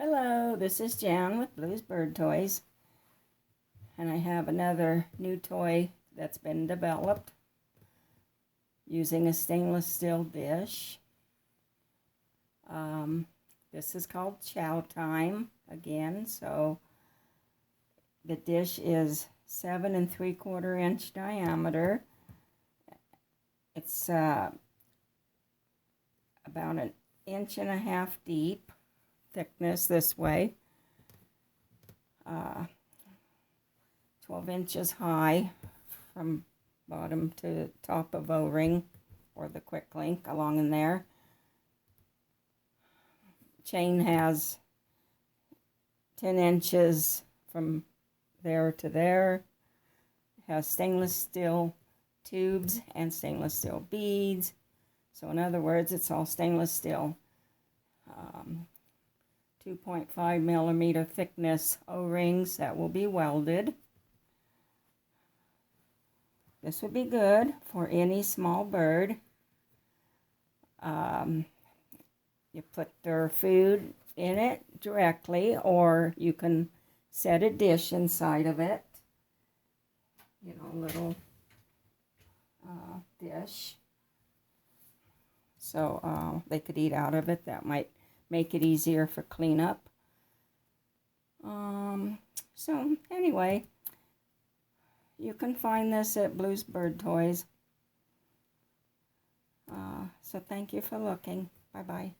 Hello, this is Jan with Blues Bird Toys, and I have another new toy that's been developed using a stainless steel dish. This is called Chow time again, so the dish is 7 3/4 inch diameter. It's about 1.5 inches deep thickness this way, 12 inches high from bottom to top of O-ring or the quick link along in there. Chain has 10 inches from there to there. It has stainless steel tubes and stainless steel beads. So in other words, it's all stainless steel. 2.5 millimeter thickness O-rings that will be welded. This would be good for any small bird. You put their food in it directly, or you can set a dish inside of it. You know, a little dish. So they could eat out of it. That might make it easier for cleanup. So anyway, you can find this at Blues Bird Toys. So thank you for looking. Bye-bye.